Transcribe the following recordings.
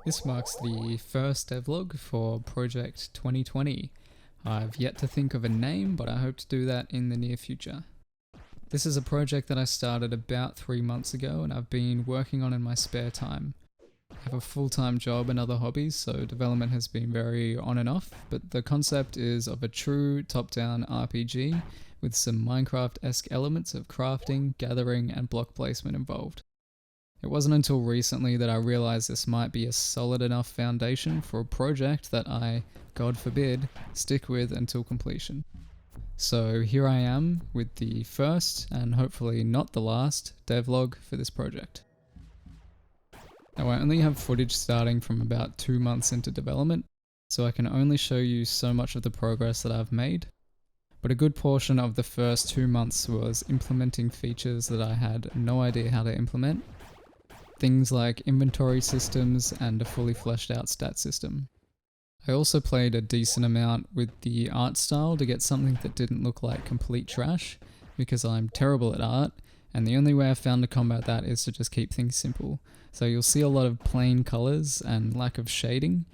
This marks the first devlog for Project 2020. I've yet to think of a name, but I hope to do that in the near future. This is a project that I started about 3 months ago and I've been working on in my spare time. I have a full-time job and other hobbies, so development has been very on and off, but the concept is of a true top-down RPG with some Minecraft-esque elements of crafting, gathering, and block placement involved. It wasn't until recently that I realized this might be a solid enough foundation for a project that I, God forbid, stick with until completion. So here I am with the first, and hopefully not the last, devlog for this project. Now I only have footage starting from about 2 months into development, so I can only show you so much of the progress that I've made. But a good portion of the first 2 months was implementing features that I had no idea how to implement. Things like inventory systems and a fully fleshed out stat system. I also played a decent amount with the art style to get something that didn't look like complete trash, because I'm terrible at art, and the only way I've found to combat that is to just keep things simple. So you'll see a lot of plain colours and lack of shading.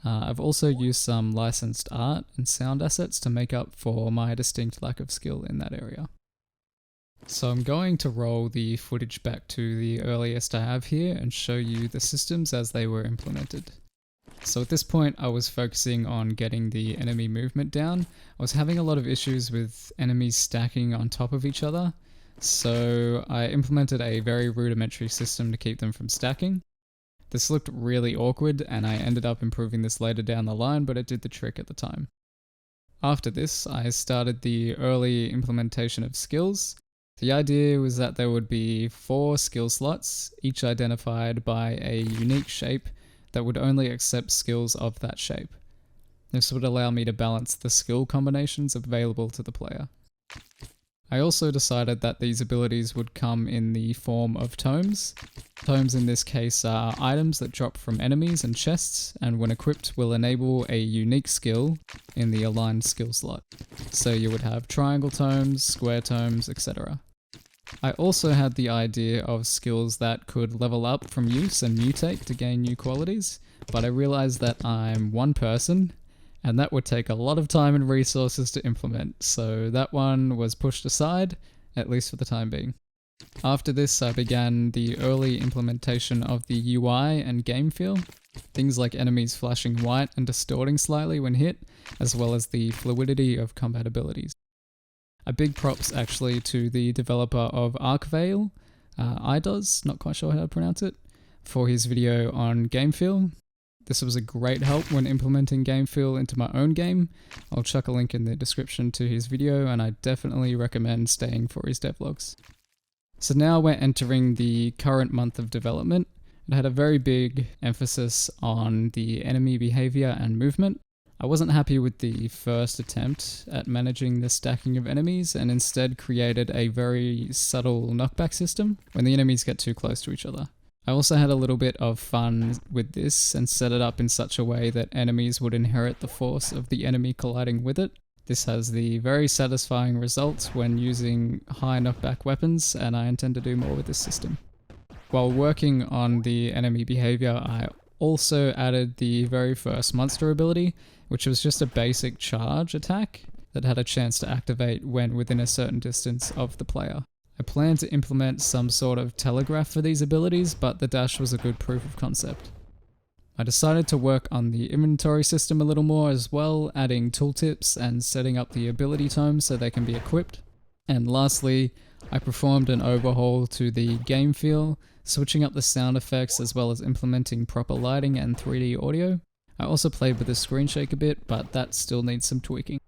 I've also used some licensed art and sound assets to make up for my distinct lack of skill in that area. So I'm going to roll the footage back to the earliest I have here and show you the systems as they were implemented. So at this point I was focusing on getting the enemy movement down. I was having a lot of issues with enemies stacking on top of each other, so I implemented a very rudimentary system to keep them from stacking. This looked really awkward and I ended up improving this later down the line, but it did the trick at the time. After this I started the early implementation of skills. The idea was that there would be 4 skill slots, each identified by a unique shape that would only accept skills of that shape. This would allow me to balance the skill combinations available to the player. I also decided that these abilities would come in the form of tomes. Tomes in this case are items that drop from enemies and chests, and when equipped will enable a unique skill in the aligned skill slot. So you would have triangle tomes, square tomes, etc. I also had the idea of skills that could level up from use and mutate to gain new qualities, but I realized that I'm one person, and that would take a lot of time and resources to implement, so that one was pushed aside, at least for the time being. After this, I began the early implementation of the UI and game feel, things like enemies flashing white and distorting slightly when hit, as well as the fluidity of combat abilities. A big props actually to the developer of Archvale, IDoZ, not quite sure how to pronounce it, for his video on game feel. This was a great help when implementing game feel into my own game. I'll chuck a link in the description to his video, and I definitely recommend staying for his devlogs. So now we're entering the current month of development. It had a very big emphasis on the enemy behavior and movement. I wasn't happy with the first attempt at managing the stacking of enemies and instead created a very subtle knockback system when the enemies get too close to each other. I also had a little bit of fun with this and set it up in such a way that enemies would inherit the force of the enemy colliding with it. This has the very satisfying results when using high knockback weapons, and I intend to do more with this system. While working on the enemy behavior, I also added the very first monster ability, which was just a basic charge attack that had a chance to activate when within a certain distance of the player. I plan to implement some sort of telegraph for these abilities, but the dash was a good proof of concept. I decided to work on the inventory system a little more as well, adding tooltips and setting up the ability tomes so they can be equipped. And lastly, I performed an overhaul to the game feel, switching up the sound effects as well as implementing proper lighting and 3D audio. I also played with the screen shake a bit, but that still needs some tweaking.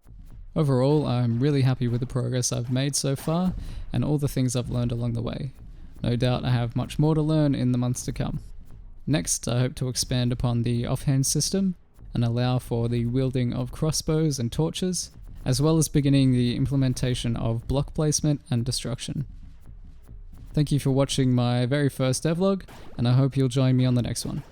Overall, I'm really happy with the progress I've made so far, and all the things I've learned along the way. No doubt I have much more to learn in the months to come. Next, I hope to expand upon the offhand system, and allow for the wielding of crossbows and torches, as well as beginning the implementation of block placement and destruction. Thank you for watching my very first devlog, and I hope you'll join me on the next one.